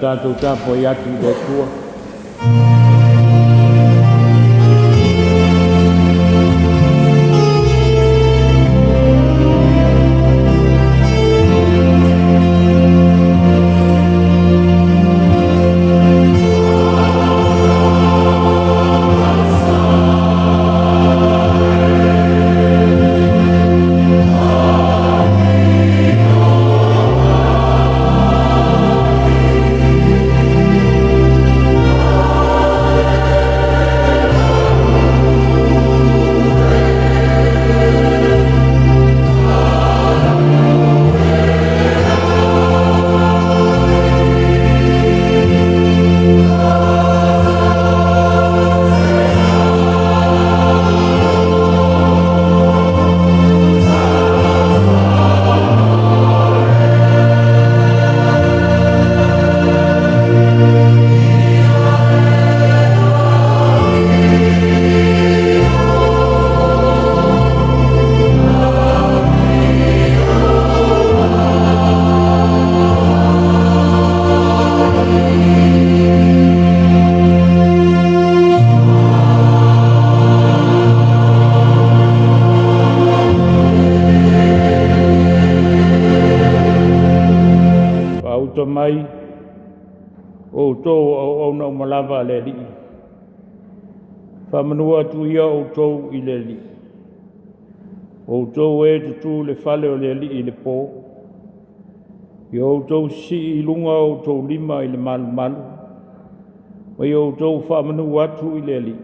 tātou tāpoi atu le tua. Mai o tō o na malava le li. Whamanua tu ia o tō i le li. O tō e tutu le whale o le li i le pō. I o tō si i lunga o tō lima i le malu malu. Mai o tō whamanua tu i le li.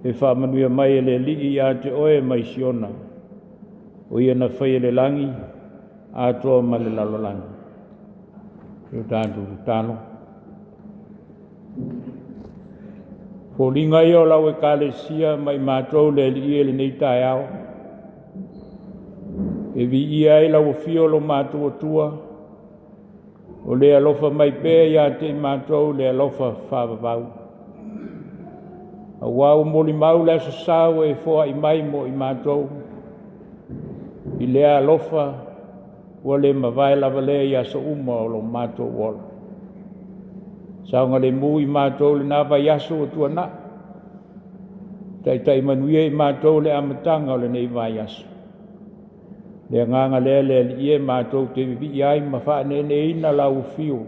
E whamanua mai e le li i a te oe mai siona. O ia na whai le langi a toa ma le lalolangi. Yo tātou tāno. Ko linga i o lau e kālesia mai mātou le li e le nei tai au. E vi ia e lau fio lo mātou tua. O le alofa mai pē ia te mātou le alofa whāwawau. A wau moli mau le asa sāu e fōa i mai mo i mātou. I le alofa ua le mawai lava le ia sa uma o lo mātou wala. Saunga le mui mātou le nāwa yaso o tua nā. Tai manuia i mātou le amatanga o le nei vai yaso. Le nganga le li e mātou te vivi iai ma whaane ne ina lau fio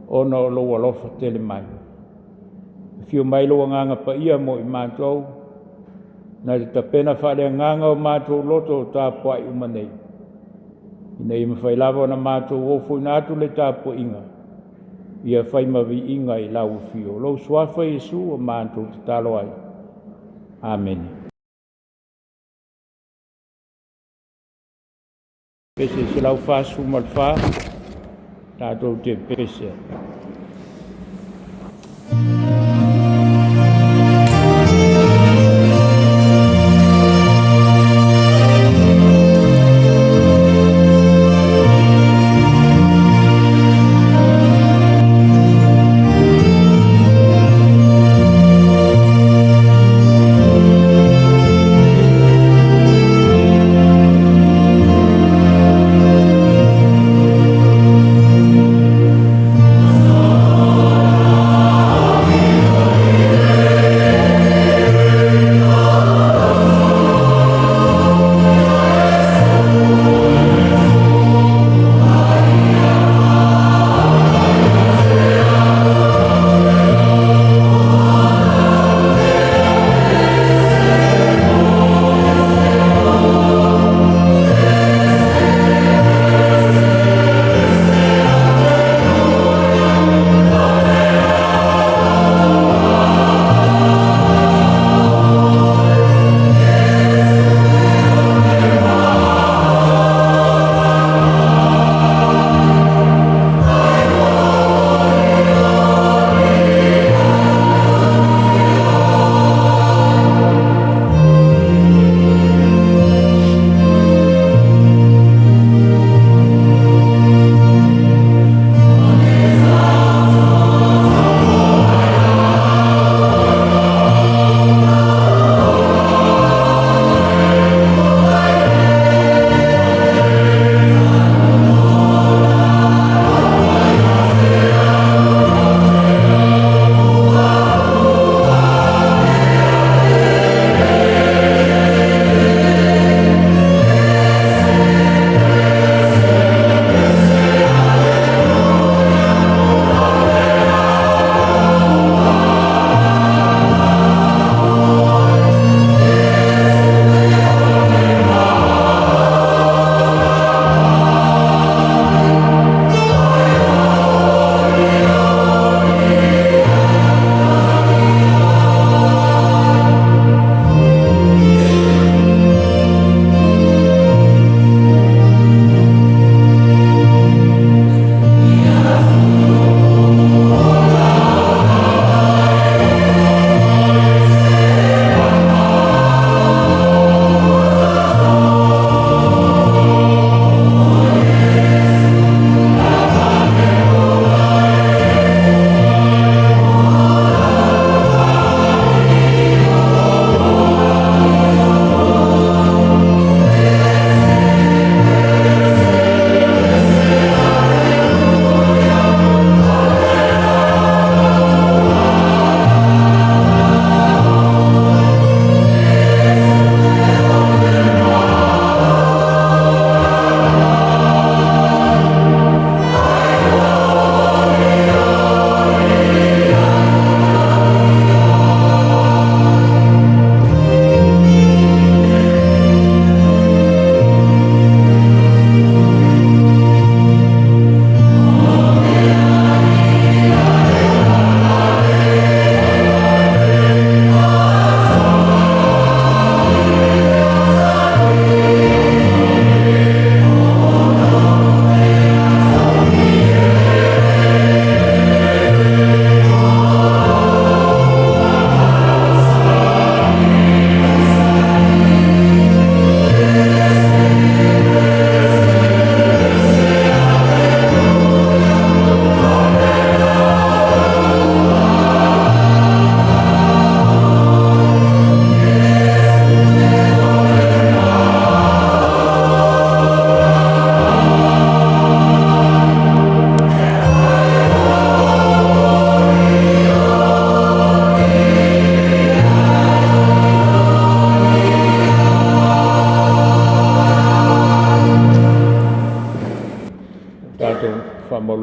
ona o lo alofa tele mai. Fio mai lo nganga pa ia mo i mātou. Na te tapena whaale nganga o mātou loto o tā puai umanei. Nei mawhai lava na mātou o fui nātu le tāpua inga. Ia whai mawi inga i lau fio. Lau suafa Jesu o mātou te talo ai. Amen. Pese se lau whāsu malwha. Tātou te pese.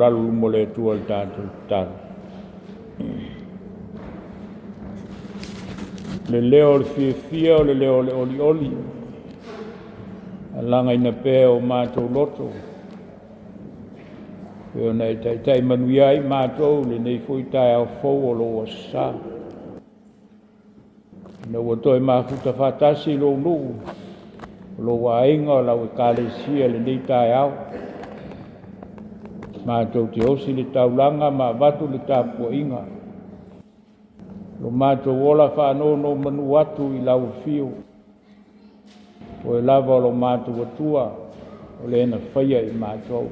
lalu mo le tua le tātou tālu. Le leo le fia o le leo le oli. Alanga ina pē o mātou loto. Peo nei tai manuia i mātou le nei fui tai au fau o lo o sa. Na ua toi mafuta whatasi lo nuu. Lo wa inga o lau e kālesia le nei tai au. Mātou te osi le taulanga ma watu le tāpua inga. Lo mātou ola whanau no manu atu i lau fiu. O e lava o lo mātou atua o le ena whaia i mātou.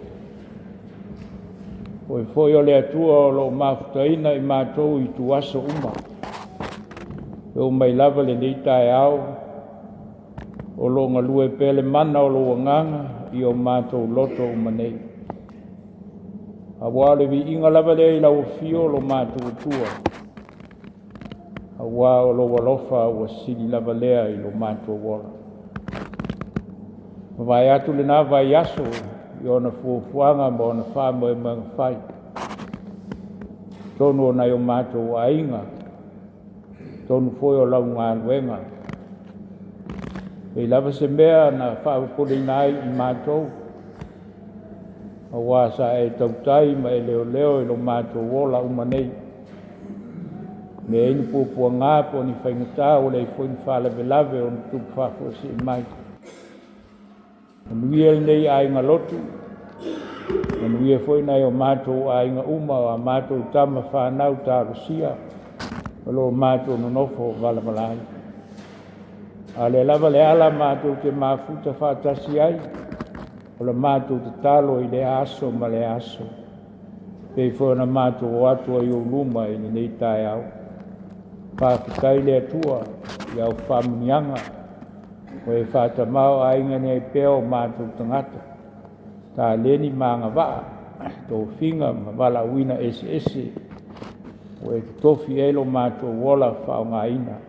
O e foi o le atua o lo mafutaina i mātou i tuasa uma. E o mai lava le nei tai au. O lo ngalue pele mana o lo nganga i o mātou loto umanei. A wale vi inga lava le i lau fio lo mātou atua. A wā o lo walofa o sili lava lea i lo mātou wala. Vai atu le nā vai aso i ona fuafuanga ma ona whāmo e mga whai. Tonu o nei o mātou a inga. Tonu foi o lau ngā luenga. E lava se mea na whaupuri nai i mātou. A wāsa e tautai ma e leo leo i lo mātou wola umanei. Me e ni pupua ngā po ni whaingatā o le i fwini whālewe lawe o ni tupu whāfua si i mai. Manuia nei ai ngā lotu. Manuia foi nei o mātou ai ngā uma o a mātou tama whānau tā Rusia. O lo mātou nonofo valamalai. A le lava le ala mātou te mafuta whātasi ai. O le mātou te talo i le aso ma le aso. Pei foi na mātou o atua i o luma i nei tai au. Whāwhikai le atua i au whamunianga. O e whāta mau ainga nei peo mātou tangata. Tā leni maanga waa, tō whinga ma wala uina ese. O e tofi elo mātou wola whao ngā ina.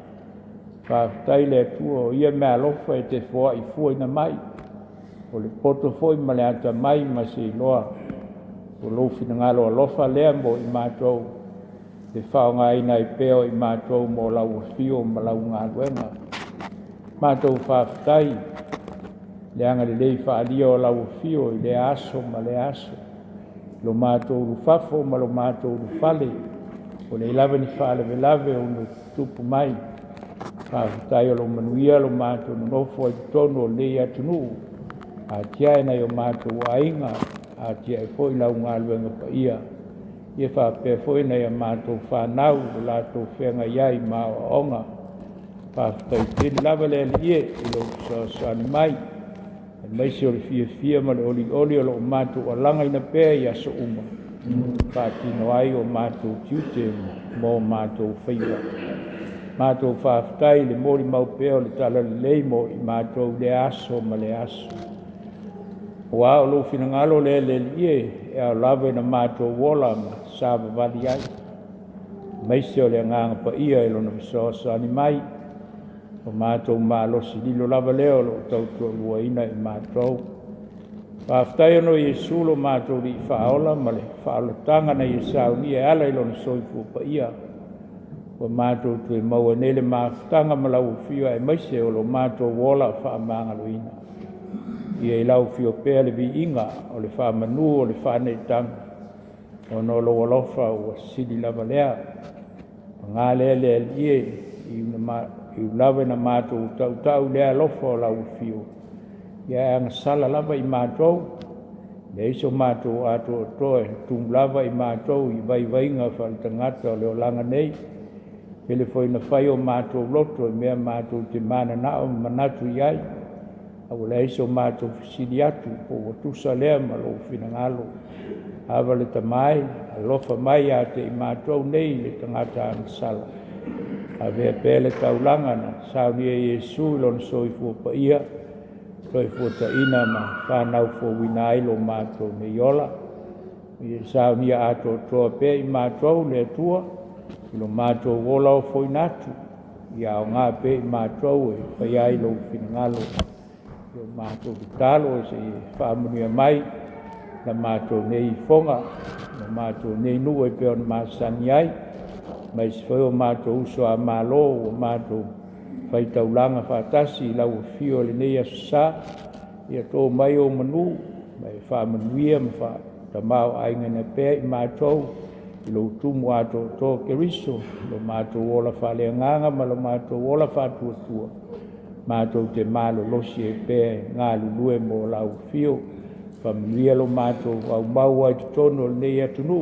Whātai le atua o ia mea lofa e te whoa i fuaina mai. O le poto foi ma le ata mai ma se iloa. O lofi na ngalo alofa lea mo i mātou. Te whao ngā ina i peo i mātou mo lau fio ma lau ngā luenga. Mātou whāwhitai, le anga le lei whaalia o lau fio i le aso ma le aso. Lo mātou rufafo ma lo mātou rufale, o le lava ni whaalewe lawe o no tupu mai. Whāwhitai o lo manuia lo mātou nonofo i tono o lei atunu. A tia e nei o mātou ainga, a tia e foi lau ngā luenga pa ia. Ia whāpea foi nei a mātou whanau, o lātou whenga iai mā o onga. Whāwhitai tēni lava le alie i lo sāni mai. E maisi o le fia ma le oli o lo mātou a langa ina pēa i aso uma. Whātino ai o mātou tiute mō mātou whaiwa. Mātou whāwhitai le mori mau pēa o le tala le lei mo i mātou le aso ma le aso. O a o lo finangalo le alie e au lava ina mātou wola ma sāba vali ai. Maisi o le nganga pa ia i lo na sāni mai. O mātou mālosi lilo lava leo lo tautua luaina i mātou. Whāwhitai ano Iesu lo mātou li whaola ma le whaola tanga na Iesau ni e ala ilo na soifu pa ia. O mātou tue maua nele māwhitanga ma lau fio e maise o lo mātou wola whaamanga luina. Ia i lau fio pēa le vi inga o le whaamanu o le whanei tanga. O no lo walofa o sili lava lea. Ngā lea lea lie i lava na mātou tau lea lofa o lau fio. Ia anga sala lava i mātou. Le iso mātou ato toe. Tung lava i mātou i vai-vainga whaitangata o leo langa nei. Pele foi na whai o mātou loto i mea mātou te mana nao manatu iai. Au le iso mātou fisili atu po watusa lea ma lo finangalo. Awa le tamai, a lofa mai a te i mātou nei le tangata anga sala. A vea pēle taulanga na sauni e Iesu lon soifua pa ia. Soifua ta ina ma whanau fo wina ailo mātou me iola. I sauni a ato toa pē i mātou le atua. Ilo mātou wola o foinatu. Ia o ngā pē i mātou e whai ailo finangalo. Ilo mātou vitalo e se whaamunia mai. la mātou nei fonga, la mātou nei nua I peo na māsani ai, mai se whai o mātou uso a mālo o mātou whai taulanga whātasi I lau fio le nei asasa, ia tō mai o manu, mai whamanuia ma wha tamau ainga na pēr I mātou, I lo tumu ato tō keriso, lo mātou ola whaleanganga ma lo mātou ola whātua, mātou te mālo losi e pēr ngā lulue mo lau fio, whamanuia lo mātou au mau ai te tono le nei atunu,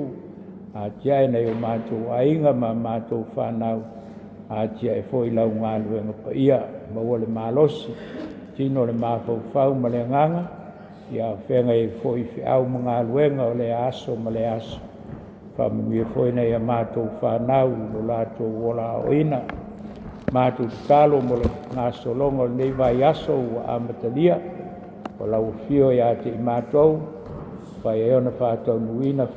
a tia nei o mātou ainga ma mātou whanau, a tia e fo I lau ngā luenga pa ia, ma le mālosi, tino le māwhau whau ma le nganga, ia whenga e fo I whiau ma ngā luenga o le aso ma le aso, whamanuia fo I nei a mātou whanau, lo lātou ola o ina, mātou talo mo le ngā solonga le nei vai aso ua amatalia, o lau fio ia te I mātou, whai e ona whātau nuina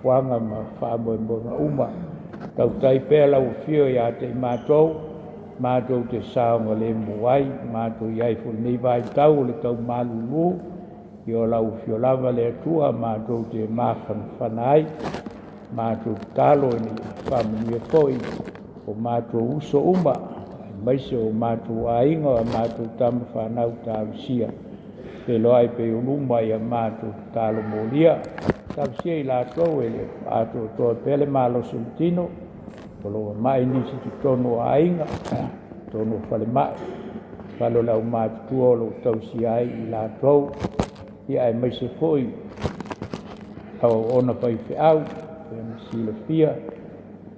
fuanga ma whāmoe mo na uma. Tau tai pēr lau fio ia te I mātou te saonga le muai, mātou iai fu nei vai tau le tau malulu, I o lau fio lava le atua, mātou te māwhan whanai, mātou talo ni whamanuia foi, o mātou uso uma, maise o mātou ainga, mātou tamu whanau tāwisia. Pe loai pe uluma ia mātou talo molia, tāwisia I lātou ele, ato toa pele mālo sultino, polo mai nisi tu tono ainga, tono whale mai, whalo lau mātou tuolo tausia ai I lātou, ia e maise foi, au ona pai whiau, pe sila fia,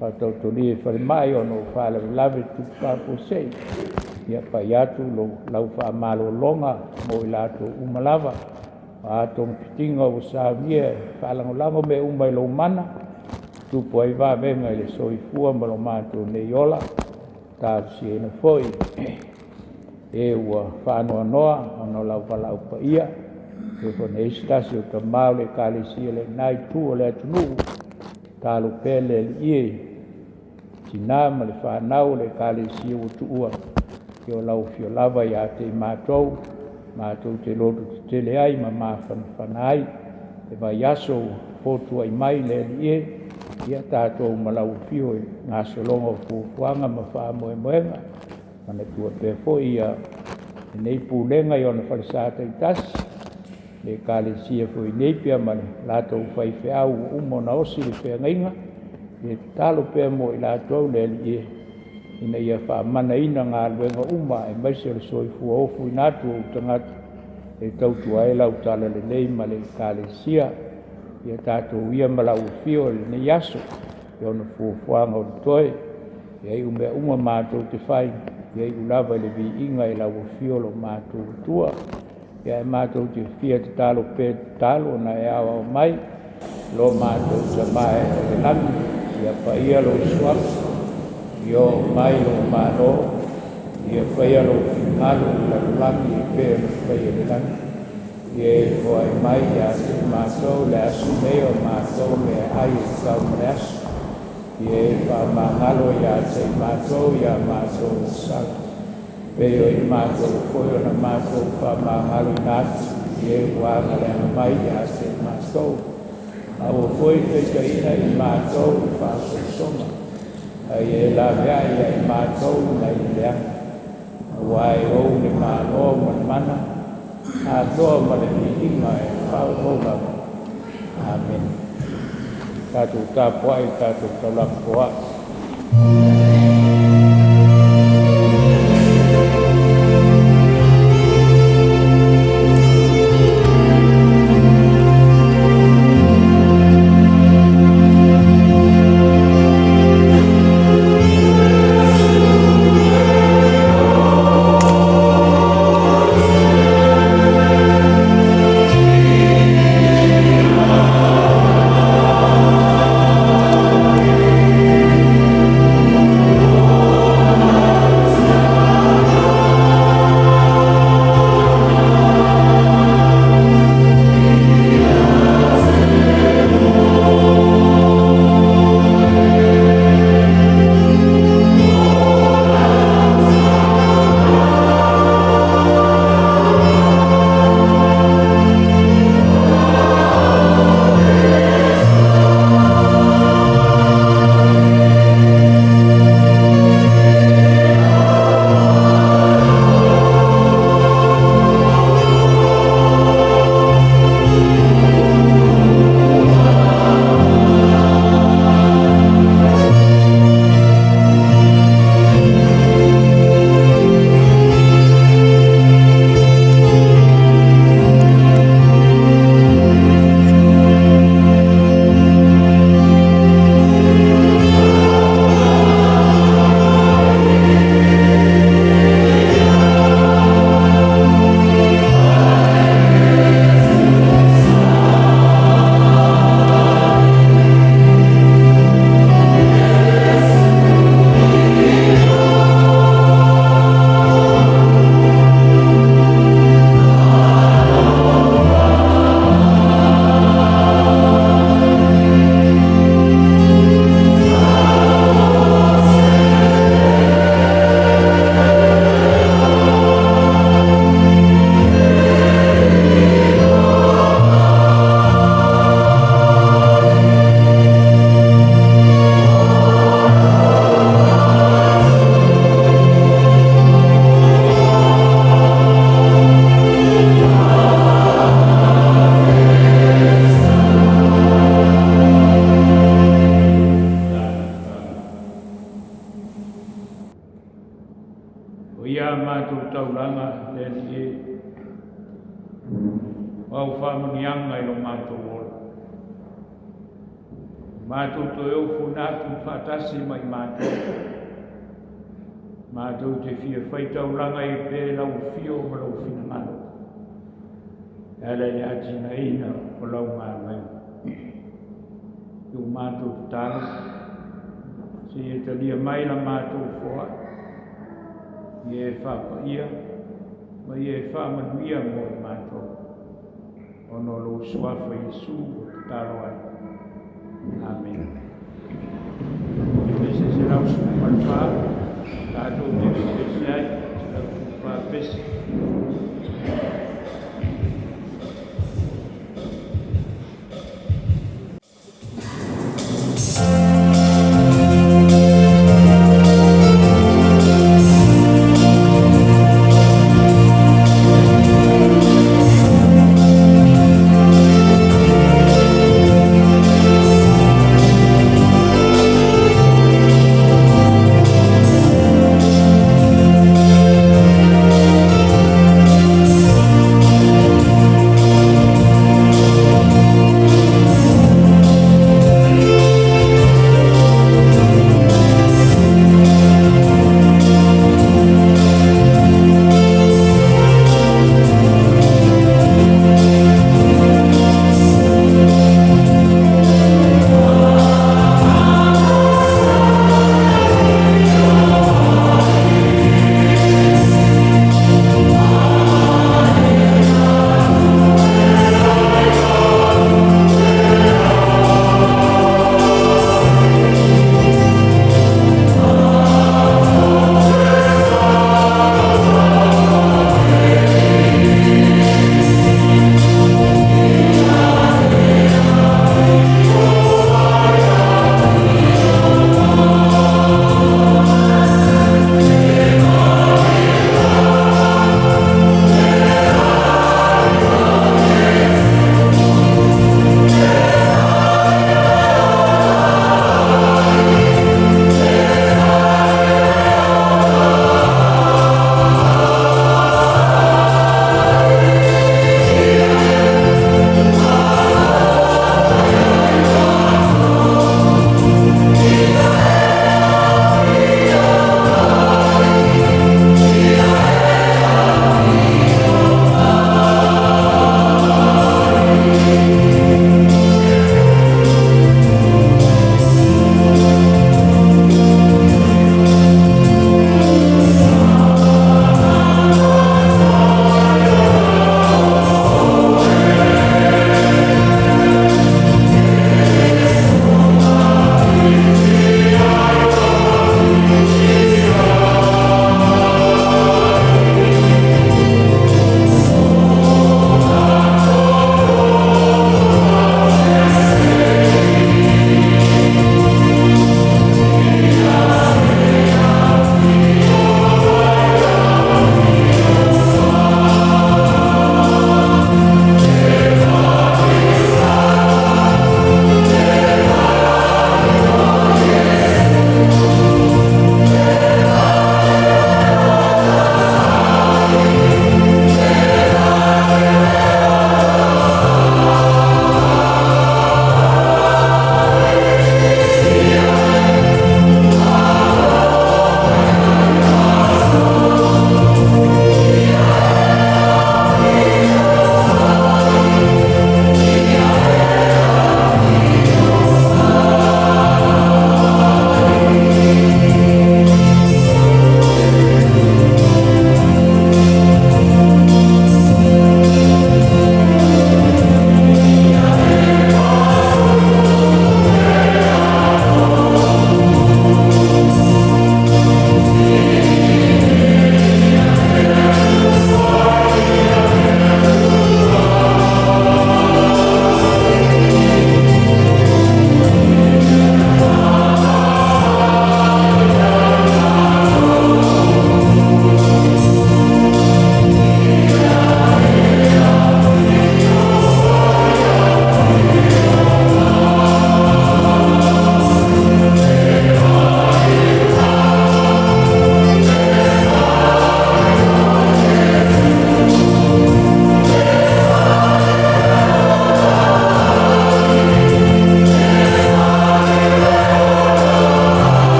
whatau toni e whale mai ono whale lave tu whaposei, ia pai atu lau whaamalo longa mo I lātou umalava, ato mpitinga o sāvia, whalangolango me umai lo mana, tupu ai wāwenga I le soifua ma lo mātou nei ola, tāwisi e na foi, e ua whanoa noa, ono lau walau pa ia, e kone estasi o ka mau le kālesia le nai tu o le atunu, tālu pele le ie, tina ma le whanau le kālesia o tuua, ke o lau fio lava ia te I mātou te loto te tele ai ma mawhanai, e vai aso fotu ai mai le ie, ia tātou ma lau fio I ngā solonga fuanga ma whaamoe moenga, mana tua pefo ia nei pūlenga I ona wharisāta I tasi, le kālesia fo I nei pia ma lātou whai whiau umona osi le whengainga, e talo pia mo I lātou le ie, ina ia whaamana ina ngā luenga uma e maise le soifua ofu I nātu o tangata e tautua e lau tala le nei ma le kālesia ia tātou ia ma lau fio le nei aso e ona fuafuanga o le toe e ai umea uma mātou te whai e ai ulava le vi inga e lau fio lo mātou tua e ai mātou te fia te talo pe talo na e awa o mai lo mātou te mai le langi ia pa ia lo suafu Yo mai lo mano, ia whaia lo whingalo la langi I pēr whaia le langi. Ia whai mai ia te mātou le asu meo mātou le ai kau le asu. Ia whamangalo ia te mātou ia mātou sang. Peo I mātou whoio na mātou whamangalo I nātu. Ia wanga le mai ia te mātou. Awa whoi te ina I mātou whaso soma. Ai e la vea ia I mātou na I lea. Wai o le mālo ma mana. A toa ma le inga e whao hoga. Amen. Tātou tāpuai, tātou taulapoa. o ia mātou tauranga le ni e au whamanianga i lo mātou ola. Mātou to eu funatu whatasi mai mātou. Mātou te fia whai tauranga i pē lau fio ma lau whina mano. Ele le atina ina o lau māmai. Iu mātou tālu. Si e talia mai la mātou whoa. I e whapa ia. Ma i e whamanuia mo i mātou. Ono lo suafa Jesu o te talo ai. Amen. Ese será o seu malvado. Tātou te pese ai. Será o pāpese.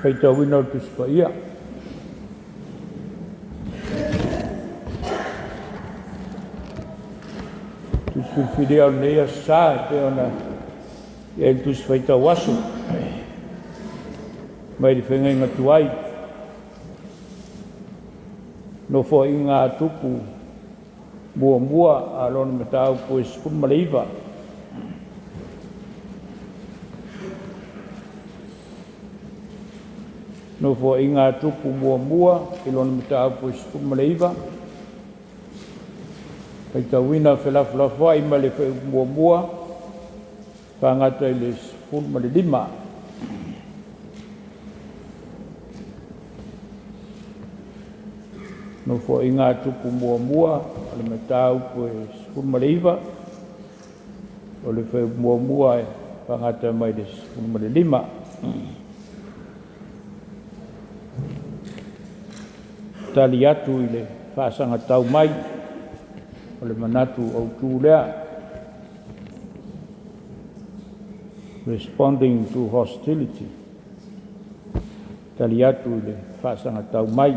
faitauina o tusipaia tusifilea o lenei asā pe ona ia le tusifaitau aso mai le fegaiga tuai no foʻi gā tupu muamua a lona mataupu e 15 no foʻi gā tupu muamua i lona mataupu e 15 faitauina felafolafu ai ma le muamua fagata i le 15 no foʻi gā tupu muamua o le mataupu e 15 o le muamua e fagata mai le 15 tali atu i le faasagatau mai o le manatu autū lea responding to hostility tali atu i le faasagatau mai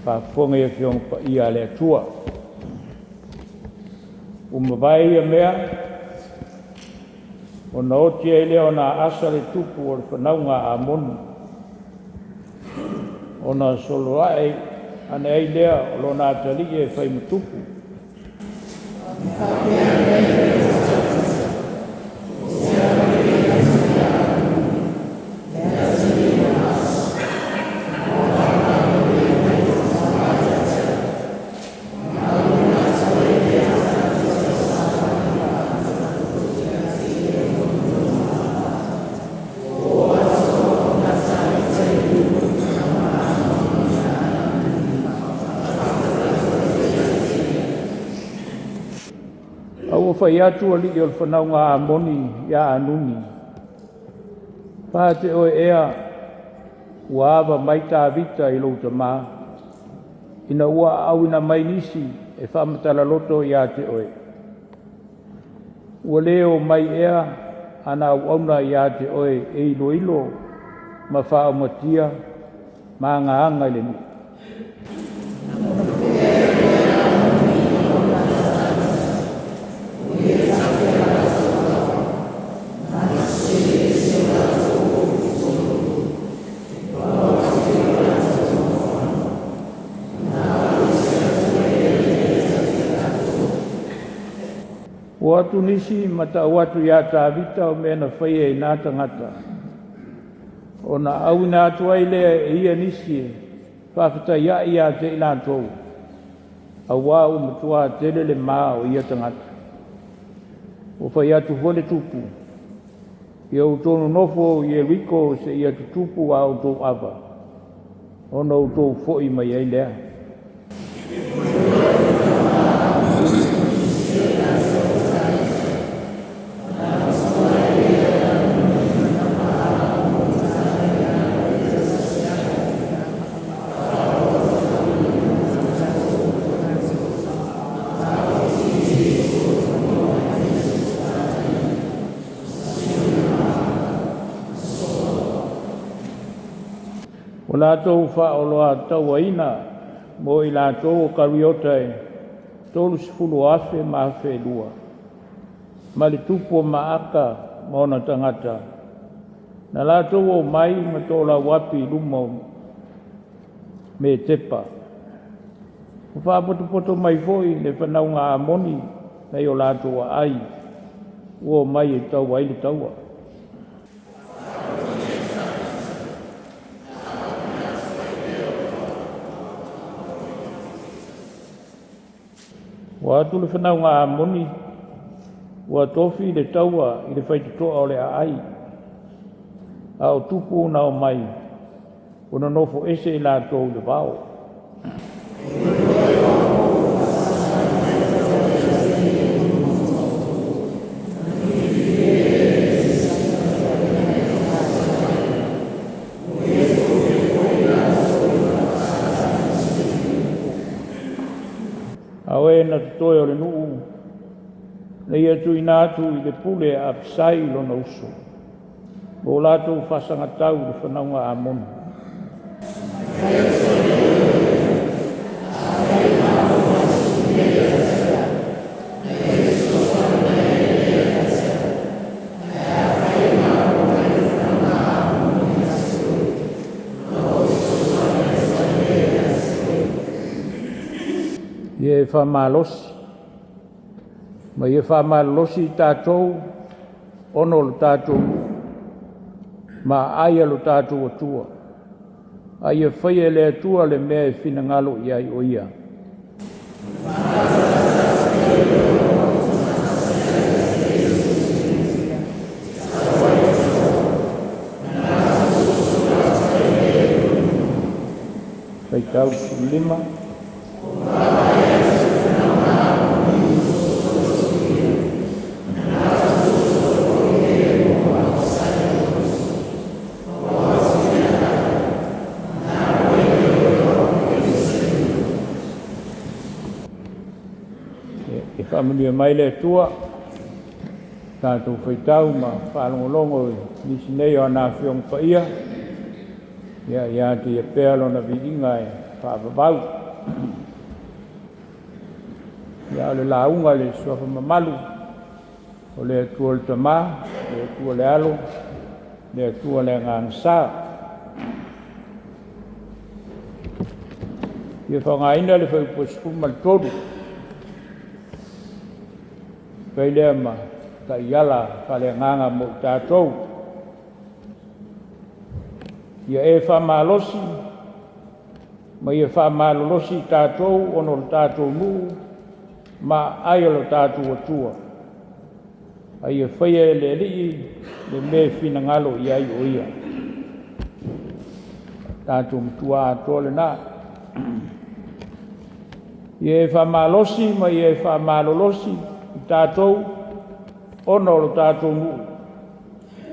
faafofoga ia fioga paia a le atua uma vae ia mea ona oti ai lea ona asa le tupu o le fanauga a monu ona soloaʻi ane ai lea o lona atalii e fai matupu fai atu alii o le fanauga amoni ia anuni pa te oe ea ua ava mai tavita i lou tamā ina ua auina mai nisi e faamatala-loto iā te oe ua lē o mai ea ana auauna iā te oe e iloilo ma faaumatia ma agaaga i le nuu ua atu nisi ma taʻu atu iā tavita o mea na faia i nā tagata ona auina atu ai lea e ia nisi e faafetaiaʻi iā te i latou auā ua matuā tele le mā o ia tagata ua fai atu foi le tupu ia outou nonofo i Jeriko seʻia tutupu a outou ava ona outou foʻi mai ai lea o latou faaoloa tauaina mo i latou o kariota e 30 afe ma afelua ma le tupu o maaka ma ona tagata na latou o mai ma toʻalau api luma me tepa o faapotopoto mai foʻi le fanauga amoni nei o latou aʻai ua o mai e tau ai le taua ua atu le fanauga amoni ua tofi le taua i le faitotoʻa o le aʻai a o tupu na o mai ona nofo ese i latou le vao aoe na totoe o le nuu na ia tuina atu i le pule a pisai lona uso o lātou whasangatau le whanaunga a monu. Ie whamalosi. Ma ie whamalosi tātou, ono lo tātou, ma aia lo tātou atua. Aia whaia le atua le mea e whina ngalo i ai o ia. Whaitau lima. Whamanua mai le tua, tātou whaitau ma whaalongolongo nisi nei o anā whiong whaia, ia te ia pēalo na viinga e whaavavau. Ia le launga le suafa mamalu, o le atua le tamā, le atua le alo, le atua le ngangsā. Ia whangaina le whaipuasifuma le toru, Pai lea ma ka iala ka le nganga mo tātou. Ia e whamalosi, ma ia whamalolosi tātou, ono le tātou mu, ma aia lo tātou atua. A ia whaia le rii, le me whina ngalo i ai o ia. Tātou mtua atua le nā. Ia e whamalosi, ma ia e whamalolosi, tātou, ono lo tātou mu,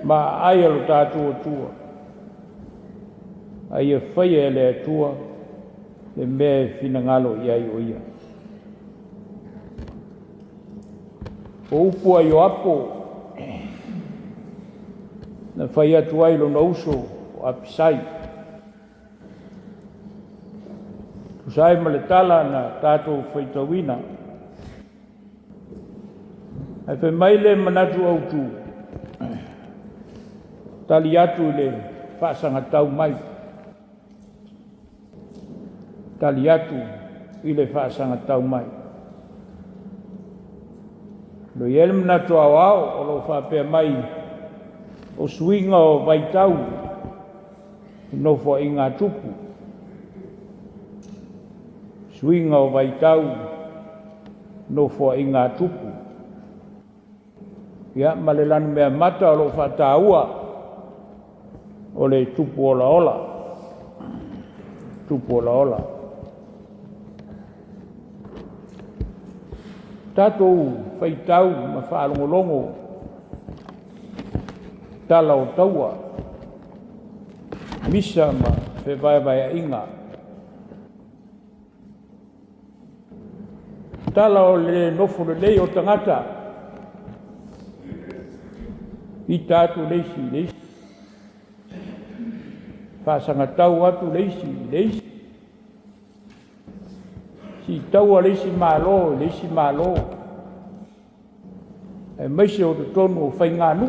ma aia lo tātou atua. Aia whaia le atua, le mea whina ngalo i ai o ia. O upua i o apo, na whaia tuai lo na uso o apisai. Tusai ma le tala na tātou whaitawina, ai pe mai le manatu au tu. Tali atu le whaasanga tau mai. Tali atu i le whaasanga tau mai. Lo iele manatu au au o lo whapea mai o suinga o vaitau no fo inga tupu. Suinga o vaitau no fo inga tupu. Ia malelanu mea mata o lo whataua o le tupu ola ola. Tupu ola ola. Tātou whaitau ma whaalongolongo tala o taua. Misa ma whewaiwai a inga. Tala o le nofo le lei o tangata. I tātou leisi. Whaasanga tau atu leisi. Si taua leisi malo. E maise o te tonu o whaingānu.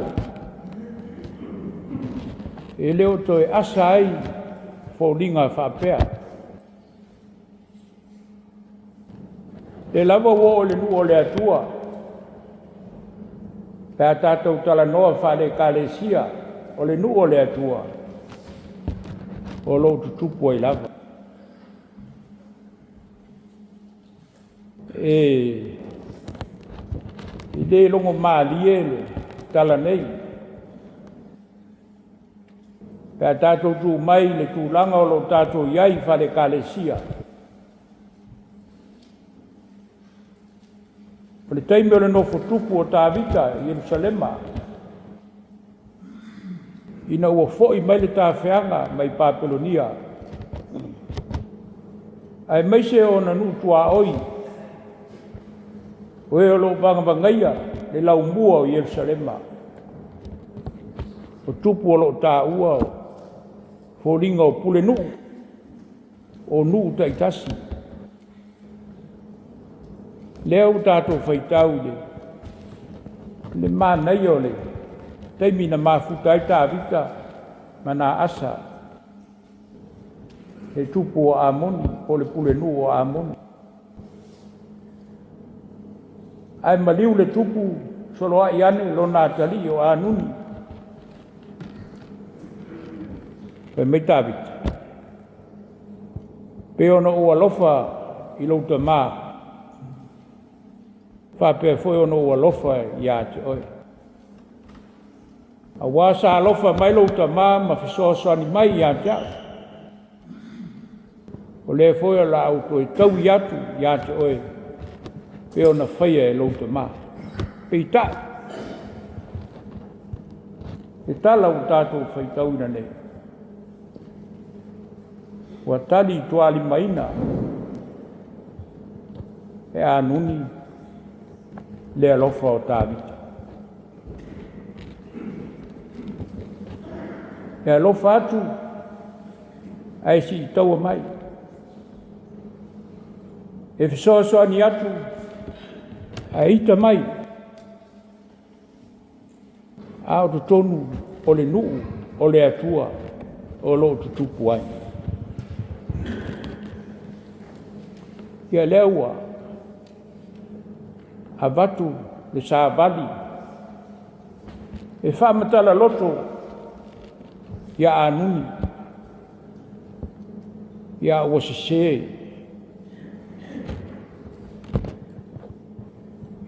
E leo toi asa ai whaulinga whapea. Te lava wo o le nu o le atua. Pea tātou tala noa whare kālesia, o le nu o le atua, o lo tutupu ai lava. I le longo maalie le tala nei. Pea tātou tū mai le tūlanga o lo tātou iai whare kālesia. O le taimi o le nofo tupu o Tāvita, Ierusalema. Ina ua fo'i mai le tāwheanga mai Papelonia. Ai maise o na nu tua oi. O e o lo bangabangaia le lau mua o Ierusalema. o tupu o lo ta ua o folinga o pule nuu o nuu taitasi lea o tatou faitau le manai o le taimi na mafuta ai tavita ma na asa e tupu o amoni o le pule nuu o amoni ai maliu le tupu soloa'i ane lona atali o anuni pe mai tavita pe ona ua lofa i lou tamā faapea foi ona ua lofa iā te oe auā sa alofa mai lou tamā ma fesoasoani mai iā te a'u o lē foi o la'au toe taui atu iā te oe pe ona faia e lou tamā peita'i e tala o tatou faitauina nei ua tali tualimaina e anuni le alofa o tavita e alofa atu ae si'itaua mai e fesoasoani atu ae ita mai a o totonu o le nu'u o le atua o lo'o tutupu ai ia lea ua avatu le savali e fa'amatala loto ia anuni ia ua sesē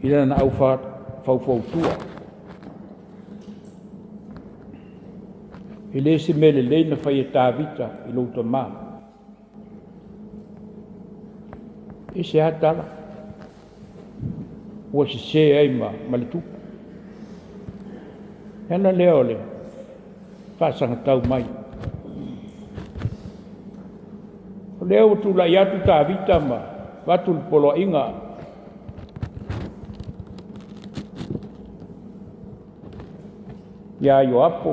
i lana au faufautua i lē se mea lelei na faia tavita i lou tamā e se a tala ua sesē ai ma le tupu ana lea o le fa'asagatau mai o lea ua tula'i atu tavita ma vatu le poloa'iga ia ioapo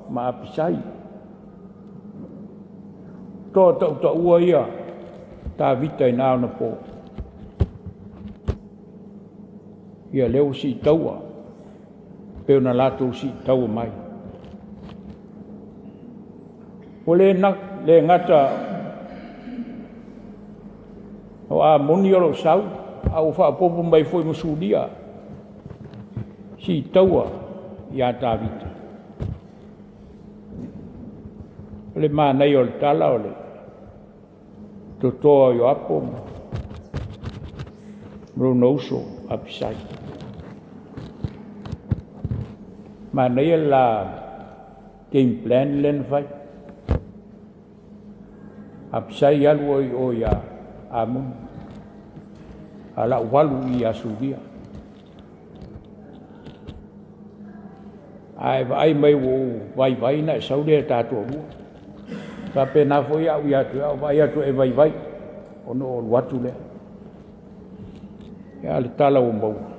ma apisai toa ta'uta'ua ia tavita ina ona po ia leu si'itaua pe ona latou si'itaua mai o le gata o amoni o lo'o sau a ua fa'apopo mai fo'i ma sulia si'itaua iā tavita o le manai o le tala o le totoa o ioapo ma lona uso apisai manai la game plan lena fai apisai alu o ia amuni a la'u alu i asulia ae va'ai mai ua vaivai na e sau lea tatou alua sa pena foi a'u iā te a'u vai atu e vaivai ona o lu atu lea ia le tala ua maua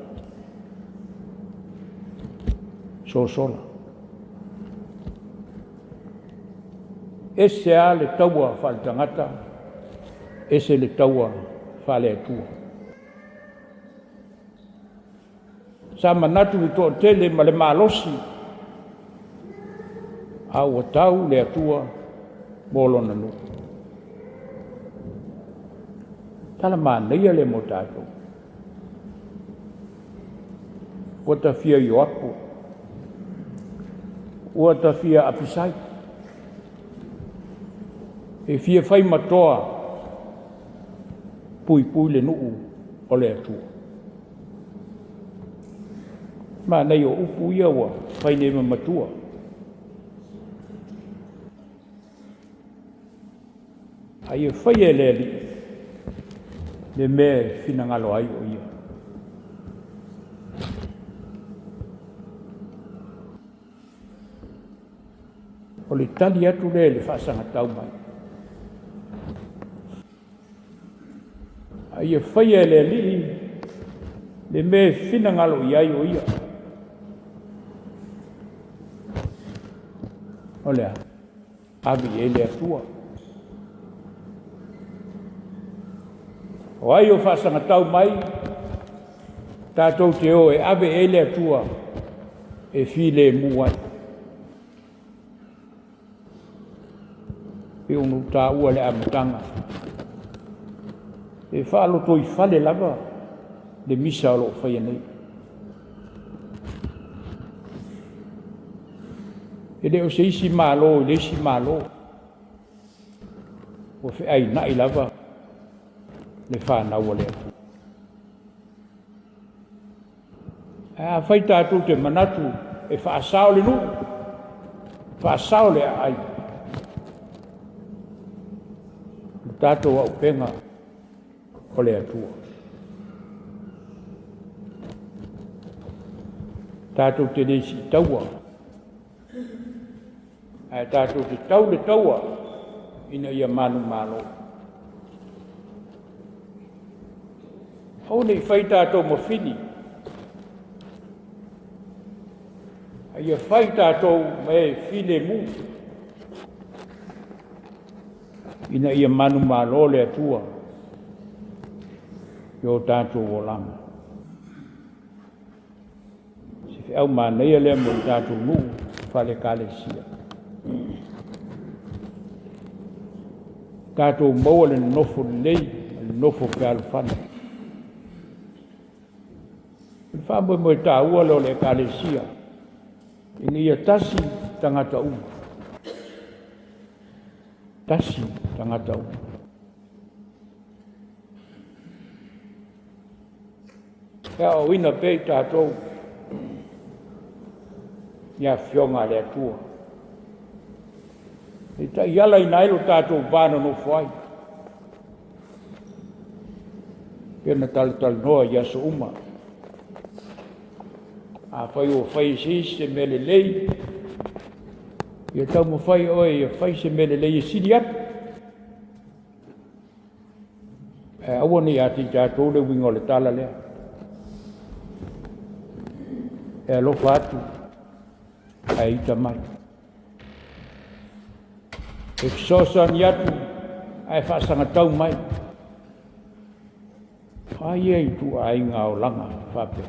sosola ese a le taua fa'aletagata ese le taua fa'aleatua sa manatu i to'atele ma le malosi a ua tau le atua mo lona nu'u tala manaia le mo tatou ua tafia ioapo ua tafia apisai e fia fai matoa puipui le nu'u o le atua manai o upu ia ua fai nei mamatua ai e fai e le ali'i le mea finagalo ai o ia o le tali atu le fa'asagatau mai ai e fai e le ali'i le mea finagalo i ai o ia Olha, ave ele atua. O ai o whaasanga tau mai, tātou te o e ave ele atua e file muai. E unu tā ua le amatanga. E whaalo toi whale lava le misa o lo whaia nei. E leo se isi malo, le isi malo. O whi ai nai lava le whanau o le atu. A whai tātou te manatu e whaasao le nu. Whaasao le ai. Tātou au penga o le atua. Tātou te lesi taua. Ai tātou te tau le taua ina ia manu malo. Hau nei whai tātou mawhini. Ai ia whai tātou me while mu. Ina ia manu malo le atua. Yo tātou o langa. Se whiau māneia lea mo tātou mu, whale kāle sia. Tātou maua le nofo lei, le nofo pe alufana. Whaamoi mo tā ua leo le kāle sia. Ina ia tasi tangata uma. Tasi tangata uma. Ia o ina pei tātou. Ia whionga le atua. E ta iala ina ilo tātou vāna no whai. Pena tal noa ia so uma. A whai o whai se mele lei. Ia tau mo whai oe ia whai se mele lei e siri atu. E awa ni ati tātou le wingo le tala lea. E alofa atu. A ita mai. E kisosa ni atu. A e whaasanga tau mai. Ai ei tu a inga o langa whape.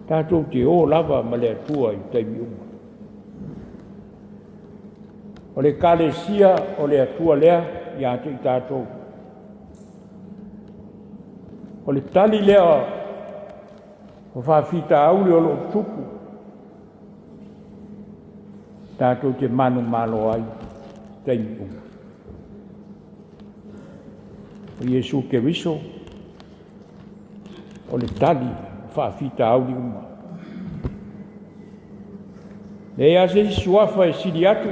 Tātou te o lava ma le atua i taimi uma. O le kāle sia o le atua lea i atu i tātou. O le tali lea o whawhita aule o lo tupu. Tātou te manu malo ai taimi uma. O Iesu ke wiso o le tali whaafita auli uma. Le ase suafa e siri atu.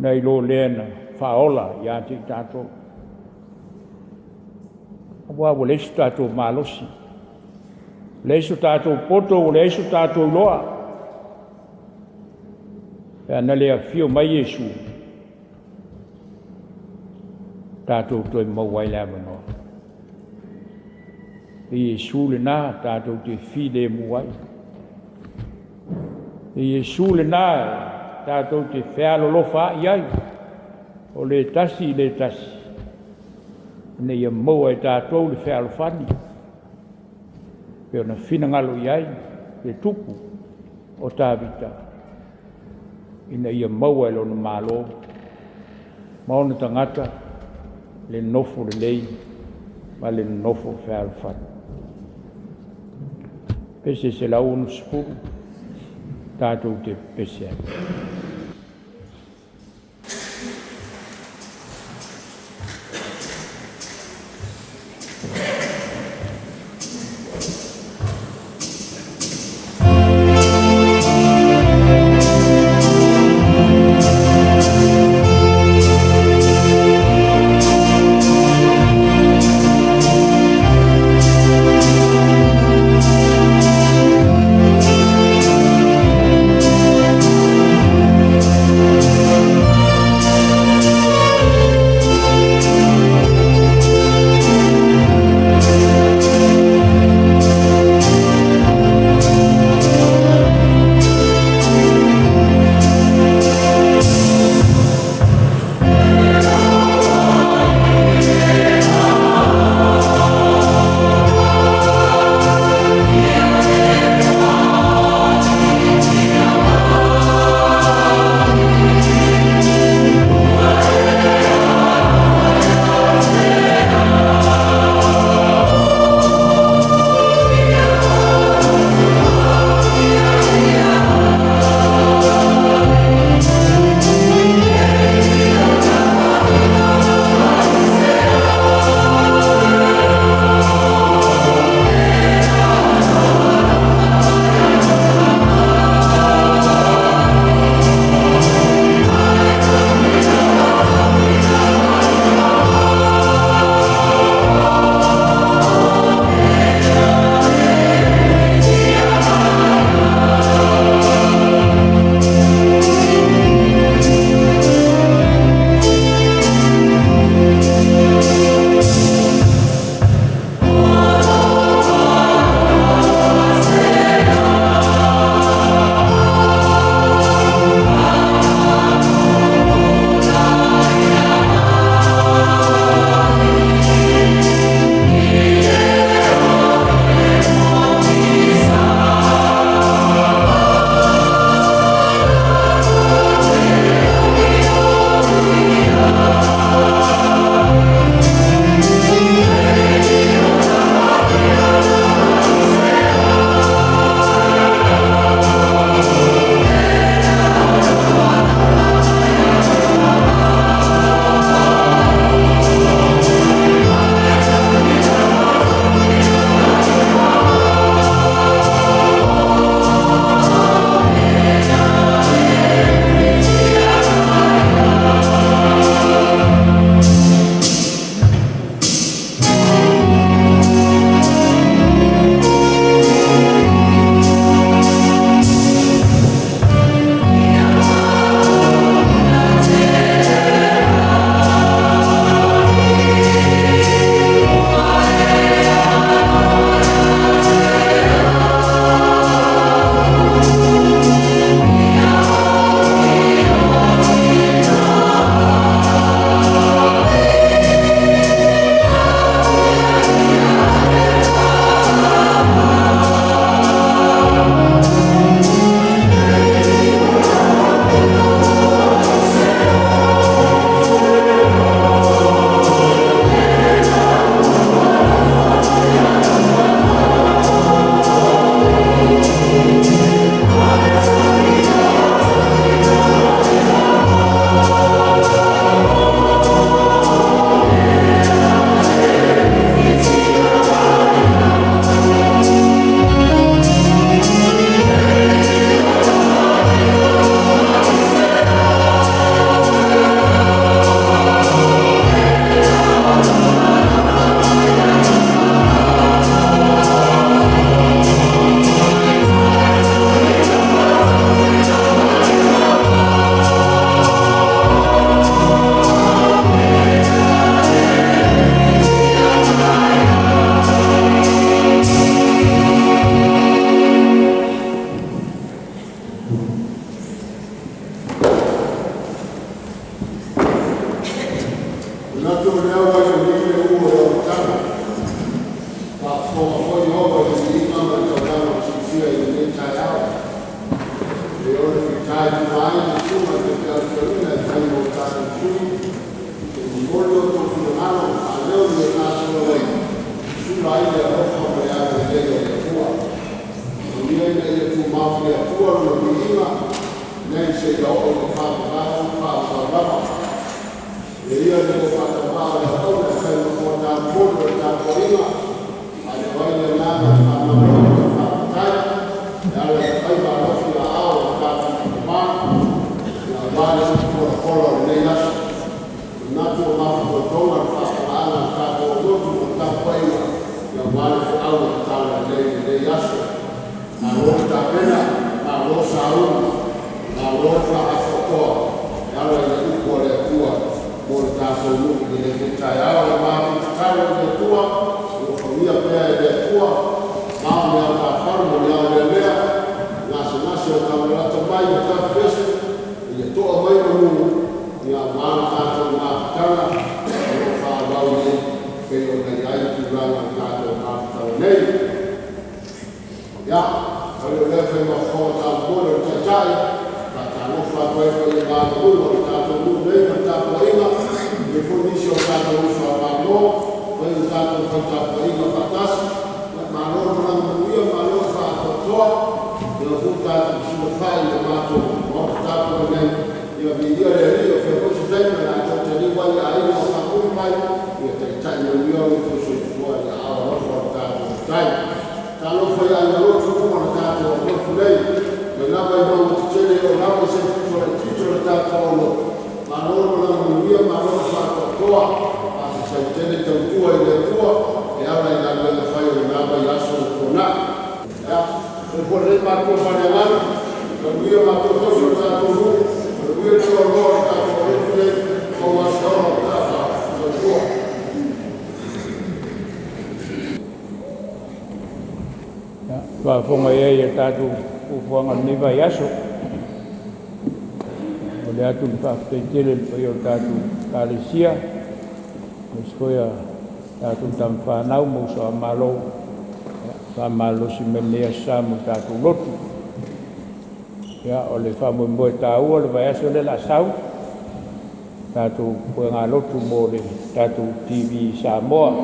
Nei lo leana whaola i ate i tātou. Awa o leisu tātou malosi. Leisu tātou poto o leisu tātou loa. E ana lea fio mai Iesu. Tātou toi mawai lea manoa. E Iesu le nā tātou te while muai. E Iesu le nā tātou te whealolofa iai. O le tasi. Ne ia maua e tātou le whealofani. Peo na whinangalo iai, le tupu o tāwita. Ina ia maua e lona mālo. Maona tangata, le nofo le lei, ma le nofo whealofani. Pese se lau unu sepuru, tātou te pese ai. Whafonga e tātou ufuanga ni vai aso. O le atu whafteitele pai o tātou kālesia. Meskoia tātou tam whanau mousa amalo. Whamalosi menea sa mo tātou lotu. Ia o le whamoe tāua le vai aso le la sau. Tātou puenga lotu mo le tātou TV Samoa.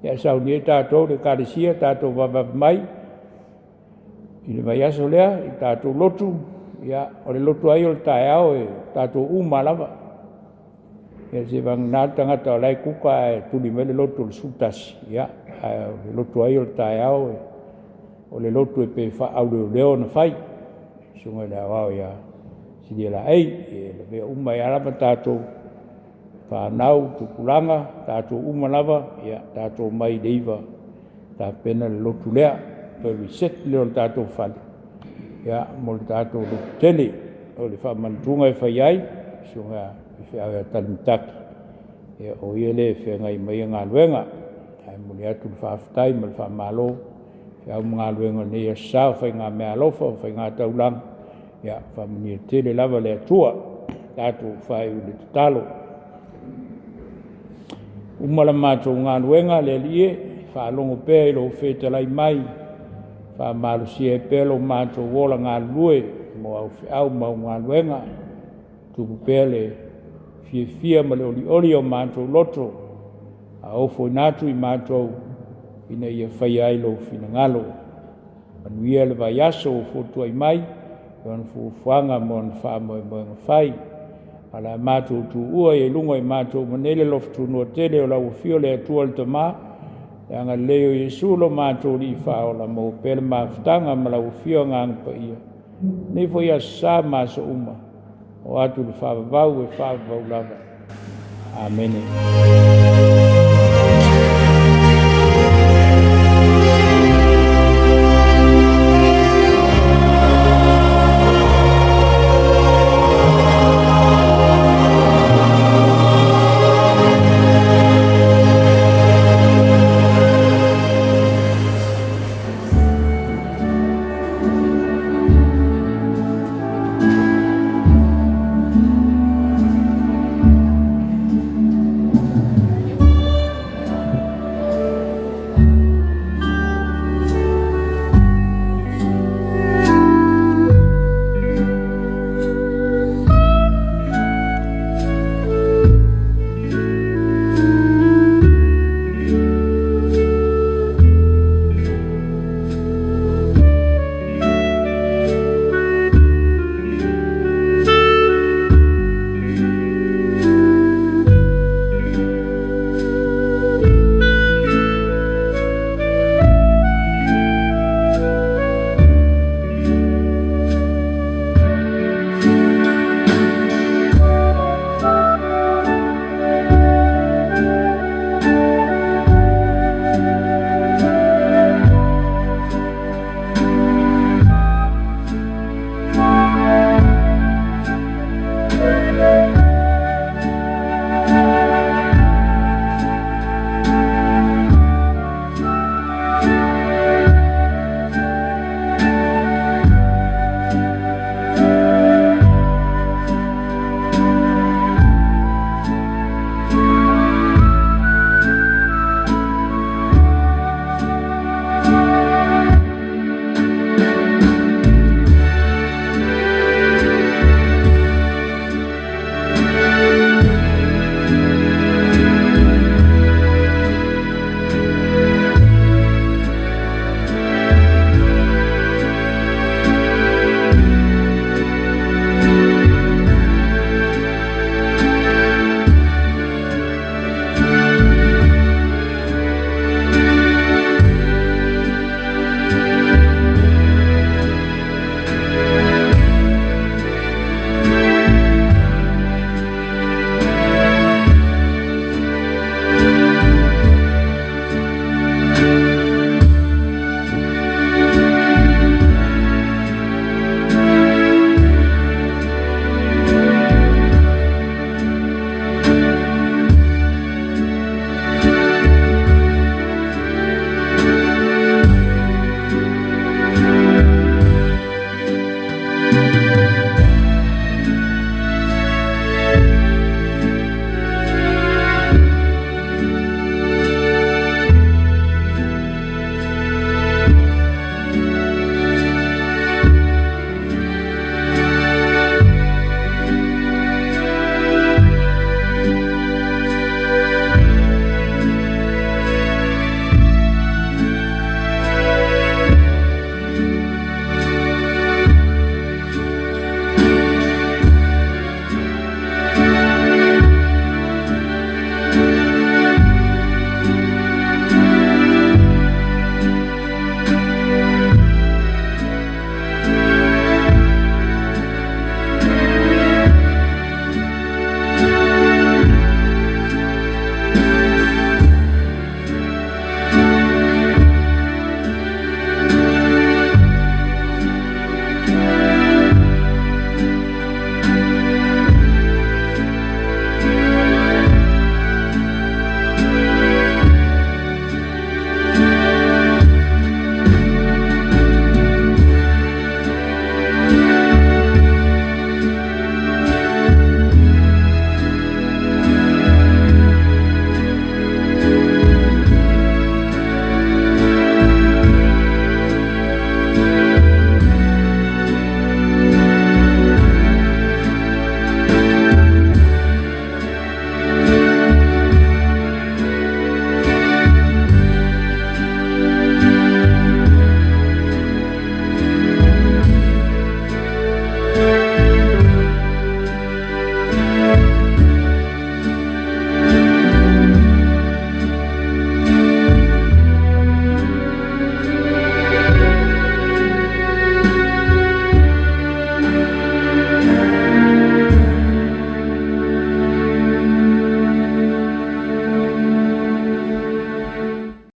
Ia sau ni tātou le kālesia, tātou wawab mai. I le vai aso lea, i tātou lotu. Ia, o le lotu ai o le tae au e tātou umalawa. Ia se wang nā tangata o lai kuka e tuli me le lotu le sutasi. Ia, o le lotu ai o le tae au e o le lotu e pe wha au leo na whai. Sunga le awao ia, sidi la ei, e le mea umai alama tātou. Whanau, tukulanga, tātou umalawa, ia tātou mai leiva, tā pena le lotu lea, pēri set leo le tātou whale. Ia, mo le tātou lotu tele, o le whamantunga e whai ai, sunga i whiawe a talimtaki. Ia, o ia le whengai mai a ngā luenga, ai mo le atu le whaafutai, ma le whamalo, whiau ngā luenga ne ia sa, whai ngā mea lofa, whai ngā taulang, ia, whamani tele lava le atua, tātou whai u le tatalo. Umala mātou ngā luenga le lie, whaalongo pēi lo whetalai mai, whaamalusia e pēlo mātou wola ngā lue, mo au mau ngā luenga, tuku pēle fia ma le oli o mātou loto, a ofo nātu i mātou, ina ia whai ai lo whina ngalo. Manuia le vai aso o fotua i mai, yon fuanga mo na whaamoe mo ngā whai, ala mātou tu ua e lunga i mātou manele loftu nua tele o lau fio le atua le tamā, e anga leo Jesu lo mātou li whaola mo pele mawhitanga ma lau fio ngang pa ia. Nei fo ia sa māsa uma, o atu le whaavavau e whaavavau lava. Amen.